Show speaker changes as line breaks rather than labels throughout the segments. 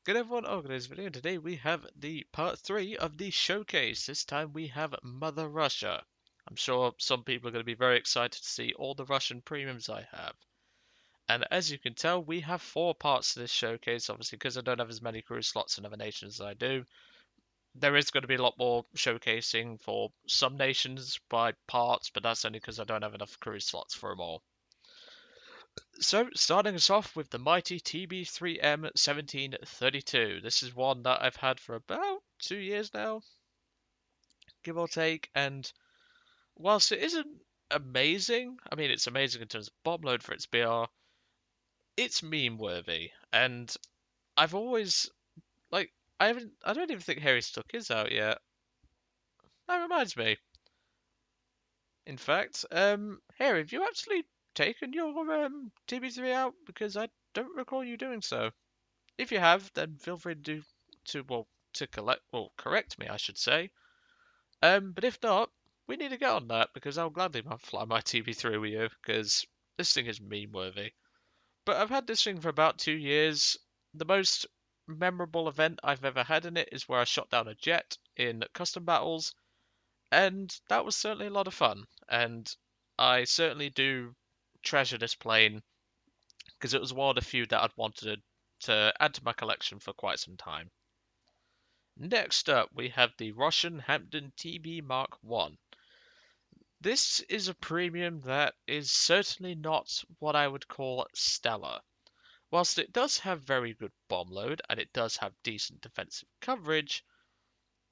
Good everyone, welcome to this video. Today we have the part 3 of the showcase. This time we have Mother Russia. I'm sure some people are going to be very excited to see all the Russian premiums I have. And as you can tell, we have 4 parts to this showcase, obviously because I don't have as many crew slots in other nations as I do. There is going to be a lot more showcasing for some nations by parts, but that's only because I don't have enough crew slots for them all. So, starting us off with the mighty TB3M 1732. This is one that I've had for about 2 years now, give or take. And whilst it isn't amazing, I mean, it's amazing in terms of bomb load for its BR, it's meme worthy. And I've always, like, I don't even think Harry Stuck is out yet. That reminds me. In fact, Harry, have you actually taken your TB3 out? Because I don't recall you doing so. If you have, then feel free to correct me, I should say. But if not, we need to get on that because I'll gladly fly my TV through with you because this thing is meme worthy. But I've had this thing for about 2 years. The most memorable event I've ever had in it is where I shot down a jet in custom battles, and that was certainly a lot of fun. And I certainly do treasure this plane because it was one of the few that I'd wanted to add to my collection for quite some time. Next up, we have the Russian Hampton TB Mark I. This is a premium that is certainly not what I would call stellar. Whilst it does have very good bomb load and it does have decent defensive coverage,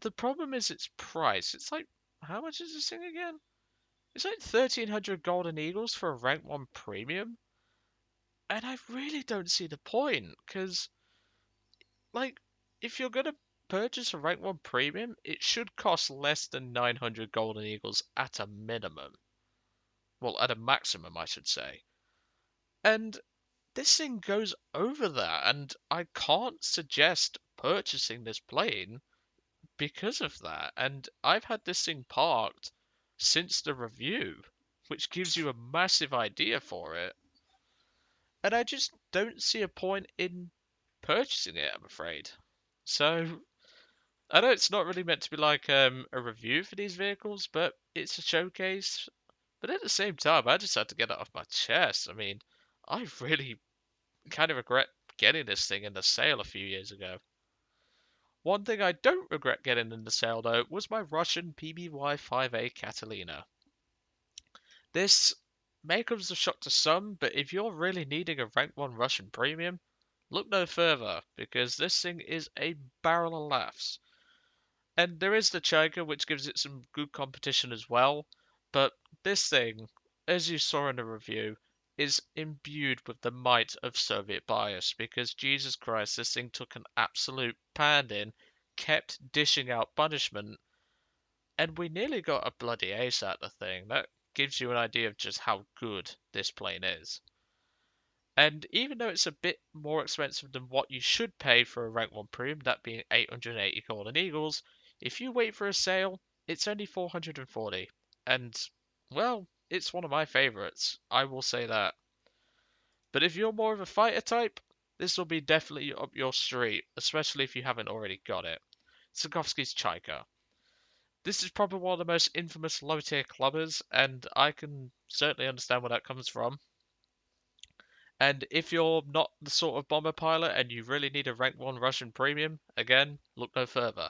the problem is its price. It's like, how much is this thing again? It's like 1300 golden eagles for a rank 1 premium. And I really don't see the point, because like, if you're gonna purchase a rank 1 premium, it should cost less than 900 golden eagles at a minimum. Well, at a maximum, I should say. And this thing goes over that, and I can't suggest purchasing this plane because of that. And I've had this thing parked since the review, which gives you a massive idea for it. And I just don't see a point in purchasing it, I'm afraid. So I know it's not really meant to be like a review for these vehicles, but it's a showcase. But at the same time, I just had to get it off my chest. I mean, I really kind of regret getting this thing in the sale a few years ago. One thing I don't regret getting in the sale though was my Russian PBY-5A Catalina. This may come as a shock to some, but if you're really needing a rank 1 Russian premium, look no further, because this thing is a barrel of laughs. And there is the Chaika, which gives it some good competition as well. But this thing, as you saw in the review, is imbued with the might of Soviet bias. Because Jesus Christ, this thing took an absolute pounding, kept dishing out punishment, and we nearly got a bloody ace at the thing. That gives you an idea of just how good this plane is. And even though it's a bit more expensive than what you should pay for a rank 1 premium, that being 880 golden eagles, if you wait for a sale, it's only 440. And, well, it's one of my favourites. I will say that. But if you're more of a fighter type, this will be definitely up your street, especially if you haven't already got it. Tsukowski's Chaika. This is probably one of the most infamous low tier clubbers, and I can certainly understand where that comes from. And if you're not the sort of bomber pilot and you really need a rank 1 Russian premium, again, look no further.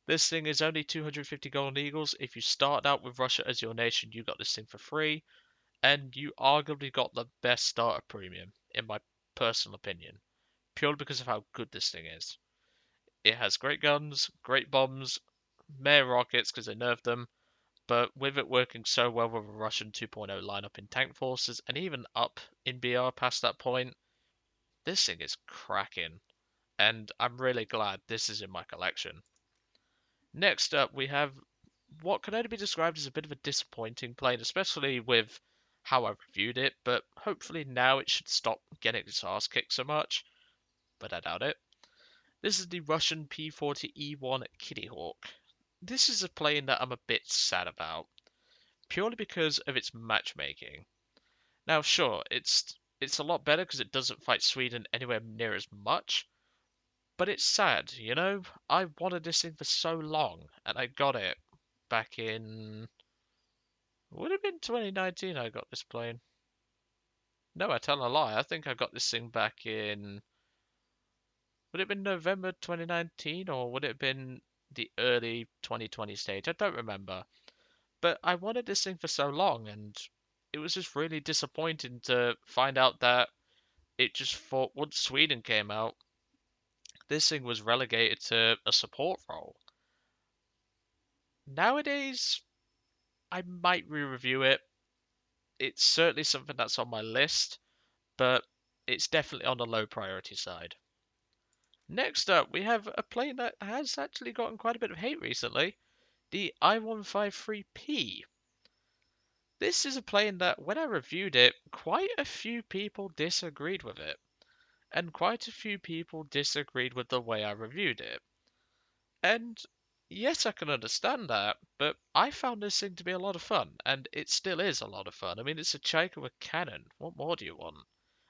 This thing is only 250 golden eagles. If you start out with Russia as your nation, you got this thing for free, and you arguably got the best starter premium, in my personal opinion, purely because of how good this thing is. It has great guns, great bombs, mere rockets because they nerfed them, but with it working so well with a Russian 2.0 lineup in tank forces, and even up in BR past that point, this thing is cracking, and I'm really glad this is in my collection. Next up, we have what can only be described as a bit of a disappointing plane, especially with how I reviewed it, but hopefully now it should stop getting its ass kicked so much, but I doubt it. This is the Russian P-40E1 Kitty Hawk. This is a plane that I'm a bit sad about, purely because of its matchmaking. Now, sure, it's a lot better because it doesn't fight Sweden anywhere near as much, But it's sad, you know? I wanted this thing for so long, and I got it back in. Would it have been 2019 I got this plane? No, I tell a lie. I think I got this thing back in. Would it have been November 2019 or would it have been the early 2020 stage? I don't remember. But I wanted this thing for so long and it was just really disappointing to find out that it just thought once Sweden came out, this thing was relegated to a support role. Nowadays, I might re-review it. It's certainly something that's on my list, but it's definitely on the low priority side. Next up, we have a plane that has actually gotten quite a bit of hate recently, the I-153P. This is a plane that, when I reviewed it, quite a few people disagreed with it, and quite a few people disagreed with the way I reviewed it. And yes, I can understand that, but I found this thing to be a lot of fun, and it still is a lot of fun. I mean, it's a Chaika with cannon. What more do you want?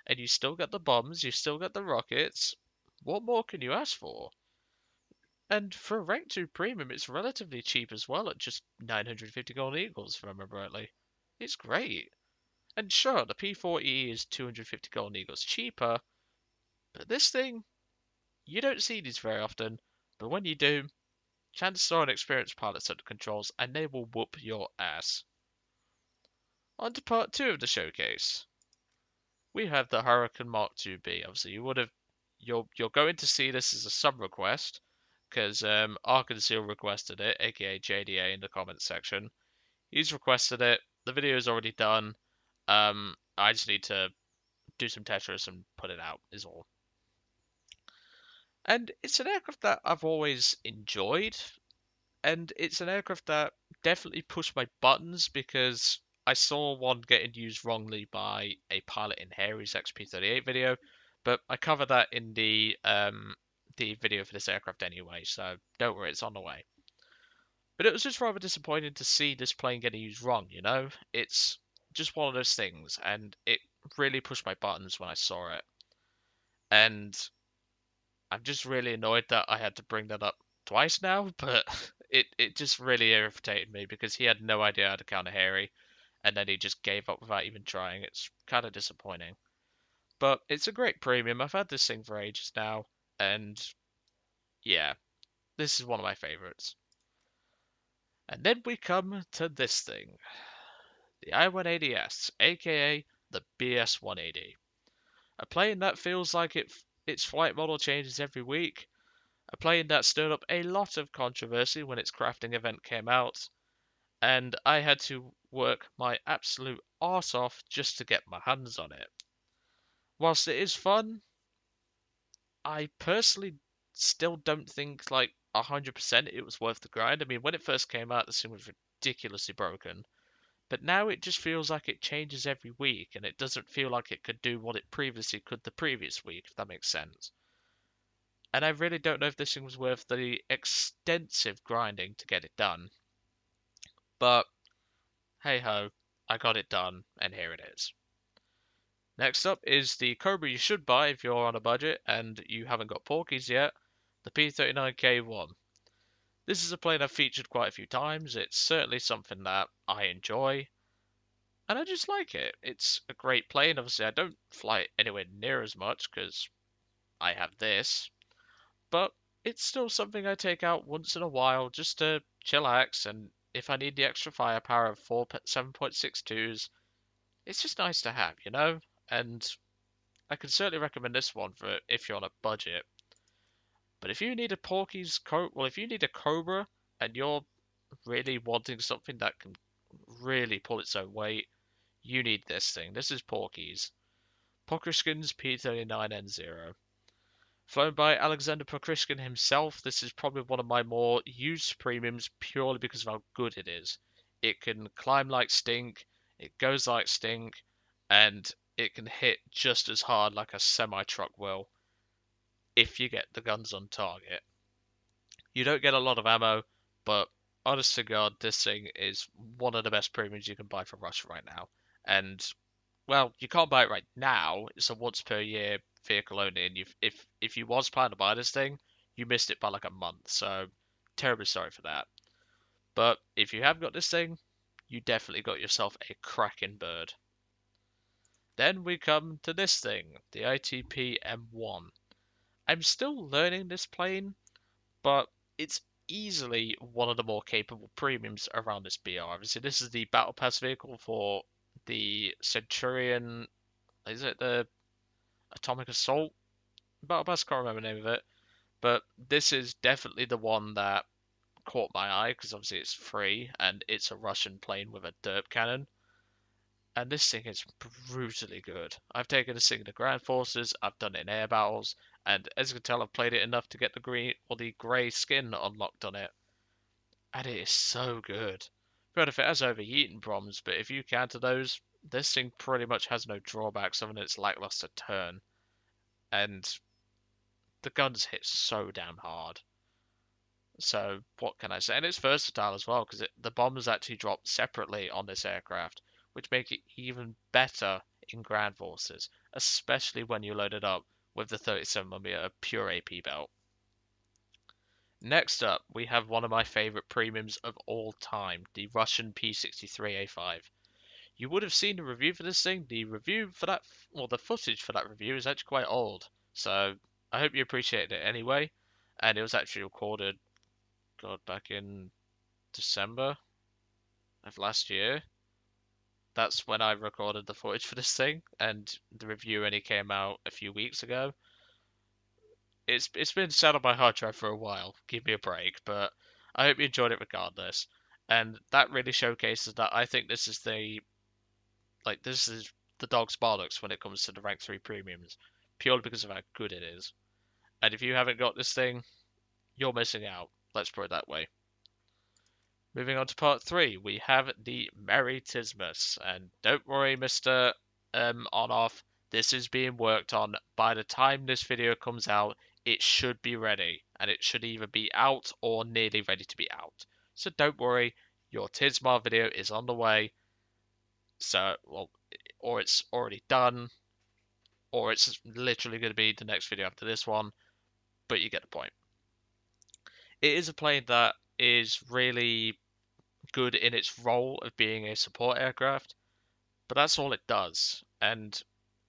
And you still get the bombs, you still get the rockets. What more can you ask for? And for a Rank 2 Premium, it's relatively cheap as well at just 950 Golden Eagles, if I remember rightly. It's great. And sure, the P40 is 250 Golden Eagles cheaper, but this thing, you don't see these very often, but when you do, chances are an experienced pilot's at the controls and they will whoop your ass. On to part 2 of the showcase. We have the Hurricane Mark 2B. Obviously, you're going to see this as a sub request because Arkansas requested it, aka JDA, in the comments section. He's requested it. The video is already done. I just need to do some Tetris and put it out. Is all. And it's an aircraft that I've always enjoyed, and it's an aircraft that definitely pushed my buttons because I saw one getting used wrongly by a pilot in Harry's XP38 video, but I cover that in the video for this aircraft anyway, so don't worry, it's on the way. But it was just rather disappointing to see this plane getting used wrong, you know? It's just one of those things, and it really pushed my buttons when I saw it. And I'm just really annoyed that I had to bring that up twice now, but it just really irritated me because he had no idea how to counter Harry, and then he just gave up without even trying. It's kind of disappointing. But it's a great premium. I've had this thing for ages now, and yeah, this is one of my favorites. And then we come to this thing, the I-180S, aka the BS-180. A plane that feels like its flight model changes every week, a plane that stirred up a lot of controversy when its crafting event came out, and I had to work my absolute arse off just to get my hands on it. Whilst it is fun, I personally still don't think like 100% it was worth the grind. I mean, when it first came out, the thing was ridiculously broken, but now it just feels like it changes every week, and it doesn't feel like it could do what it previously could the previous week, if that makes sense. And I really don't know if this thing was worth the extensive grinding to get it done. But hey ho, I got it done, and here it is. Next up is the Cobra you should buy if you're on a budget and you haven't got Porkies yet, the P39K1. This is a plane I've featured quite a few times. It's certainly something that I enjoy, and I just like it. It's a great plane. Obviously, I don't fly it anywhere near as much because I have this, but it's still something I take out once in a while just to chillax, and if I need the extra firepower of 7.62s, it's just nice to have, you know? And I can certainly recommend this one for if you're on a budget. But if you need a if you need a Cobra and you're really wanting something that can really pull its own weight, you need this thing. This is Porky's. Pokriskin's P39N0. Flown by Alexander Pokriskin himself, this is probably one of my more used premiums purely because of how good it is. It can climb like stink, it goes like stink, and it can hit just as hard like a semi-truck will if you get the guns on target. You don't get a lot of ammo, but honest to God, this thing is one of the best premiums you can buy for Russia right now. And, well, you can't buy it right now. It's a once per year vehicle only, and if you was planning to buy this thing, you missed it by like a month. So terribly sorry for that. But if you have got this thing, you definitely got yourself a cracking bird. Then we come to this thing, the ITP M1. I'm still learning this plane, but it's easily one of the more capable premiums around this BR. Obviously, this is the battle pass vehicle for the Centurion. Is it the Atomic Assault battle pass? Can't remember the name of it, but this is definitely the one that caught my eye because obviously it's free and it's a Russian plane with a derp cannon. And this thing is brutally good. I've taken this thing into ground forces, I've done it in air battles, and as you can tell, I've played it enough to get the green or the grey skin unlocked on it, and it is so good. But if it has overheating problems, but if you counter those, this thing pretty much has no drawbacks other than its lackluster turn, and the guns hit so damn hard. So what can I say? And it's versatile as well because the bombs actually drop separately on this aircraft, which make it even better in ground forces, especially when you load it up with the 37mm pure AP belt. Next up, we have one of my favorite premiums of all time, the Russian P63A5. You would have seen the review for this thing. The review for that, or the footage for that review is actually quite old, so I hope you appreciate it anyway. And it was actually recorded, God, back in December of last year. That's when I recorded the footage for this thing, and the review only came out a few weeks ago. It's been sat on my hard drive for a while. Give me a break, but I hope you enjoyed it regardless. And that really showcases that I think this is the dog's bollocks when it comes to the rank 3 premiums, purely because of how good it is. And if you haven't got this thing, you're missing out. Let's put it that way. Moving on to part 3, we have the Merry Tismus. And don't worry, Mr. On-Off, this is being worked on. By the time this video comes out, it should be ready. And it should either be out or nearly ready to be out. So don't worry, your Tismar video is on the way. So, well, or it's already done, or it's literally going to be the next video after this one, but you get the point. It is a plane that is really good in its role of being a support aircraft, but that's all it does. And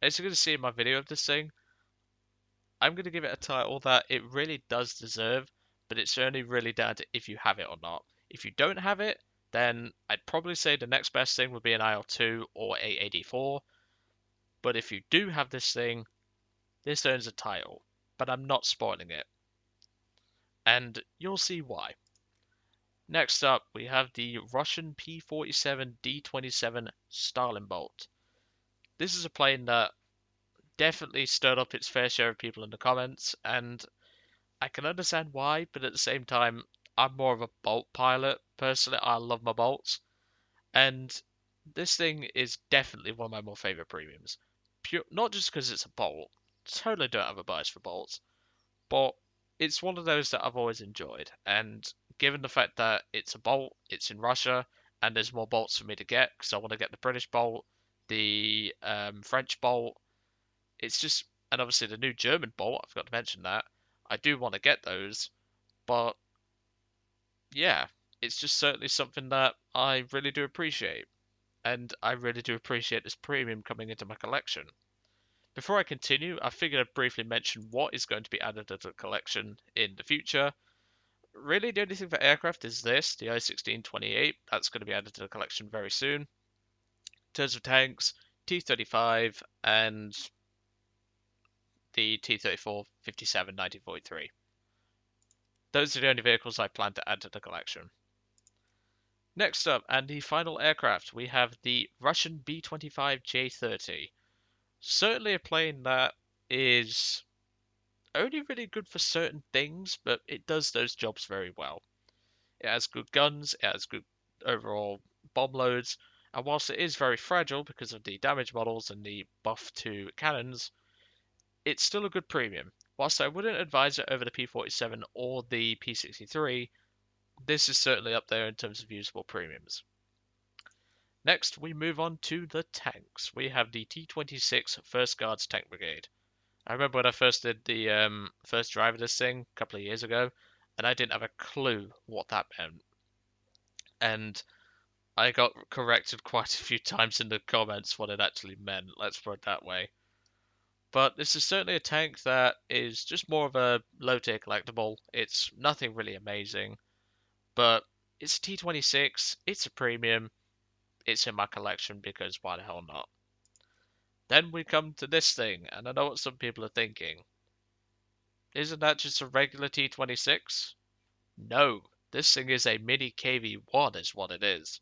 as you're going to see in my video of this thing, I'm going to give it a title that it really does deserve, but it's only really down to if you have it or not. If you don't have it, then I'd probably say the next best thing would be an IL-2 or a AD4. But if you do have this thing, this earns a title, but I'm not spoiling it. And you'll see why. Next up, we have the Russian P-47 D-27 Stalin Bolt. This is a plane that definitely stirred up its fair share of people in the comments, and I can understand why, but at the same time, I'm more of a bolt pilot. Personally, I love my bolts, and this thing is definitely one of my more favorite premiums. Not just because it's a bolt, totally don't have a bias for bolts, but it's one of those that I've always enjoyed. And given the fact that it's a bolt, it's in Russia, and there's more bolts for me to get because I want to get the British bolt, the French bolt. It's just, and obviously the new German bolt. I forgot to mention that. I do want to get those, but yeah, it's just certainly something that I really do appreciate, and I really do appreciate this premium coming into my collection. Before I continue, I figured I'd briefly mention what is going to be added to the collection in the future. Really, the only thing for aircraft is this, the I-1628. That's going to be added to the collection very soon. In terms of tanks, T-35 and the T-34 57 1943. Those are the only vehicles I plan to add to the collection. Next up, and the final aircraft, we have the Russian B-25J-30. Certainly a plane that is only really good for certain things, but it does those jobs very well. It has good guns, it has good overall bomb loads, and whilst it is very fragile because of the damage models and the buff to cannons, it's still a good premium. Whilst I wouldn't advise it over the P-47 or the P-63, this is certainly up there in terms of usable premiums. Next, we move on to the tanks. We have the T-26 First Guards Tank Brigade. I remember when I first did the first drive of this thing a couple of years ago, and I didn't have a clue what that meant. And I got corrected quite a few times in the comments what it actually meant, let's put it that way. But this is certainly a tank that is just more of a low tier collectible. It's nothing really amazing, but it's a T26, it's a premium, it's in my collection because why the hell not? Then we come to this thing, and I know what some people are thinking. Isn't that just a regular T26? No, this thing is a mini KV-1 is what it is.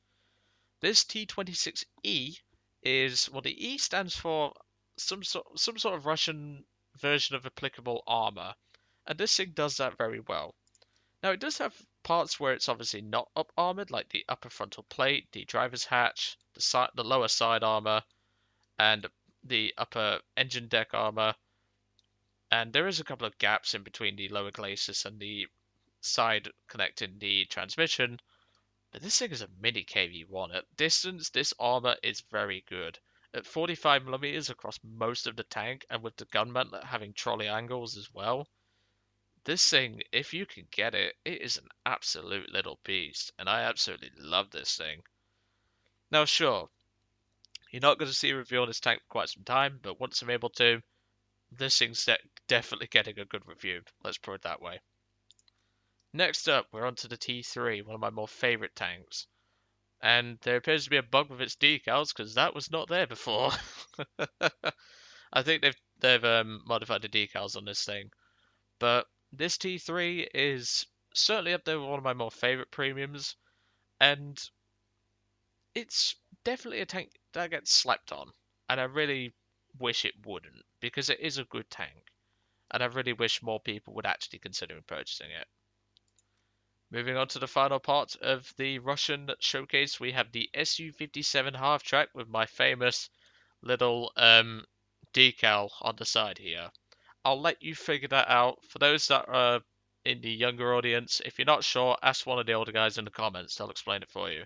This T26E is, well, the E stands for some sort of Russian version of applicable armor, and this thing does that very well. Now it does have parts where it's obviously not up armored, like the upper frontal plate, the driver's hatch, the lower side armor, and the upper engine deck armor. And there is a couple of gaps in between the lower glacis and the side connecting the transmission. But this thing is a mini KV-1. At distance, this armor is very good. At 45mm across most of the tank, and with the gun mantlet having trolley angles as well, this thing, if you can get it, it is an absolute little beast, and I absolutely love this thing. Now, sure, you're not going to see a review on this tank for quite some time, but once I'm able to, this thing's definitely getting a good review. Let's put it that way. Next up, we're on to the T3, one of my more favourite tanks. And there appears to be a bug with its decals because that was not there before. I think they've modified the decals on this thing, but this T3 is certainly up there with one of my more favorite premiums, and it's definitely a tank that gets slept on, and I really wish it wouldn't because it is a good tank, and I really wish more people would actually consider purchasing it. Moving on to the final part of the Russian showcase, we have the Su-57 half track with my famous little decal on the side here. I'll let you figure that out. For those that are in the younger audience, if you're not sure, ask one of the older guys in the comments. They'll explain it for you.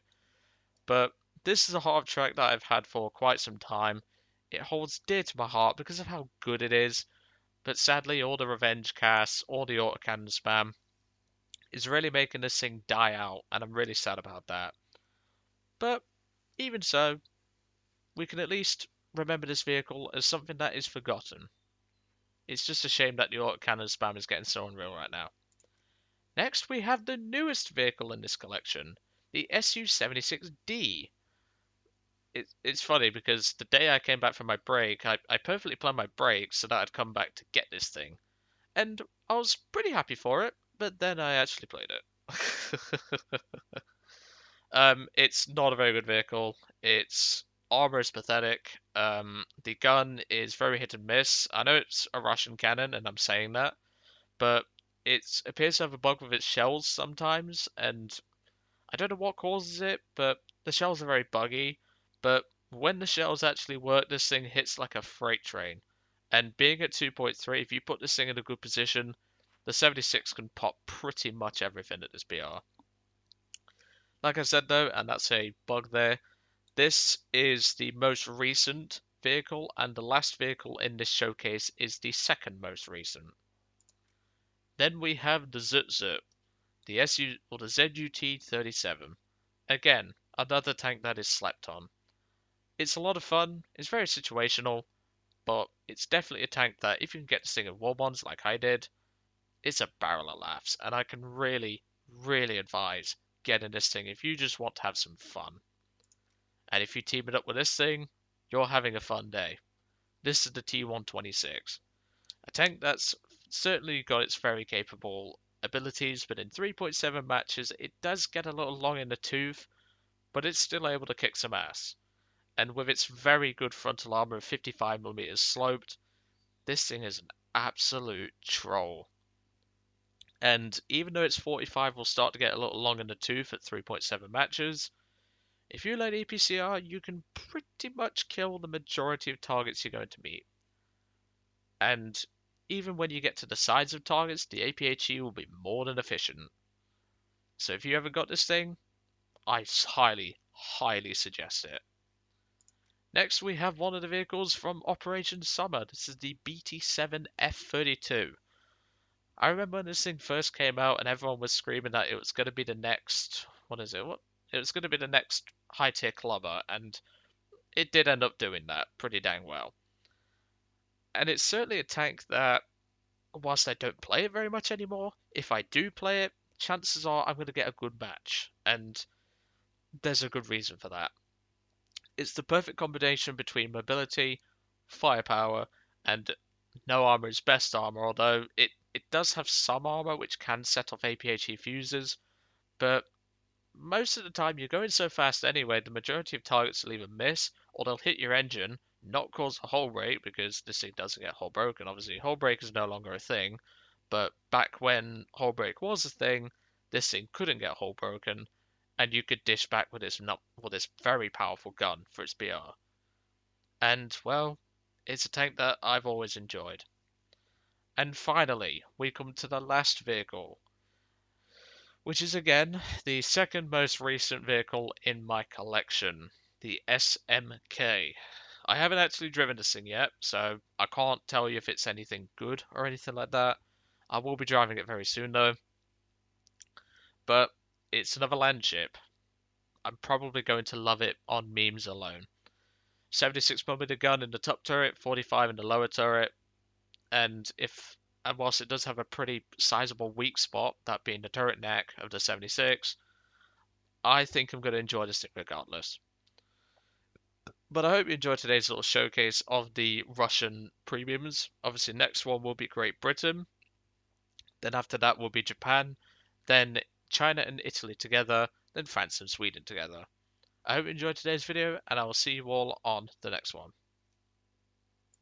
But this is a half track that I've had for quite some time. It holds dear to my heart because of how good it is. But sadly, all the revenge casts, all the autocannon spam, is really making this thing die out, and I'm really sad about that. But even so, we can at least remember this vehicle as something that is forgotten. It's just a shame that the autocannon spam is getting so unreal right now. Next, we have the newest vehicle in this collection, the Su-76D. It's funny because the day I came back from my break, I perfectly planned my break so that I'd come back to get this thing. And I was pretty happy for it, but then I actually played it. It's not a very good vehicle. Its armor is pathetic. The gun is very hit and miss. I know it's a Russian cannon, and I'm saying that, but it appears to have a bug with its shells sometimes, and I don't know what causes it, but the shells are very buggy. But when the shells actually work, this thing hits like a freight train. And being at 2.3, if you put this thing in a good position, the 76 can pop pretty much everything at this BR. Like I said though, and that's a bug there, this is the most recent vehicle, and the last vehicle in this showcase is the second most recent. Then we have the ZUT, the SU or the ZUT-37. Again, another tank that is slept on. It's a lot of fun, it's very situational, but it's definitely a tank that if you can get to sing at war bonds like I did, it's a barrel of laughs, and I can really, really advise getting this thing if you just want to have some fun. And if you team it up with this thing, you're having a fun day. This is the T126, a tank that's certainly got its very capable abilities, but in 3.7 matches it does get a little long in the tooth, but it's still able to kick some ass. And with its very good frontal armor of 55mm sloped, this thing is an absolute troll. And even though its 45 will start to get a little long in the tooth at 3.7 matches, if you load APCR, you can pretty much kill the majority of targets you're going to meet. And even when you get to the sides of targets, the APHE will be more than efficient. So if you ever got this thing, I highly, highly suggest it. Next, we have one of the vehicles from Operation Summer. This is the BT-7 F-32. I remember when this thing first came out and everyone was screaming that it was going to be the next, what is it? What? It was going to be the next high-tier clubber, and it did end up doing that pretty dang well. And it's certainly a tank that, whilst I don't play it very much anymore, if I do play it, chances are I'm going to get a good match, and there's a good reason for that. It's the perfect combination between mobility, firepower, and no armor is best armor, although it does have some armor which can set off APHE fuses, but most of the time you're going so fast anyway, the majority of targets will either miss or they'll hit your engine, not cause a hull break because this thing doesn't get hull broken. Obviously, hull break is no longer a thing, but back when hull break was a thing, this thing couldn't get hull broken, and you could dish back with this not with this very powerful gun for its BR. And well, it's a tank that I've always enjoyed. And finally, we come to the last vehicle, which is again the second most recent vehicle in my collection, the SMK. I haven't actually driven this thing yet, so I can't tell you if it's anything good or anything like that. I will be driving it very soon though, but it's another land ship. I'm probably going to love it on memes alone. 76mm gun in the top turret, 45 in the lower turret, and if and whilst it does have a pretty sizable weak spot, that being the turret neck of the 76, I think I'm going to enjoy this thing regardless. But I hope you enjoyed today's little showcase of the Russian premiums. Obviously, next one will be Great Britain. Then after that will be Japan. Then China and Italy together. Then France and Sweden together. I hope you enjoyed today's video, and I will see you all on the next one.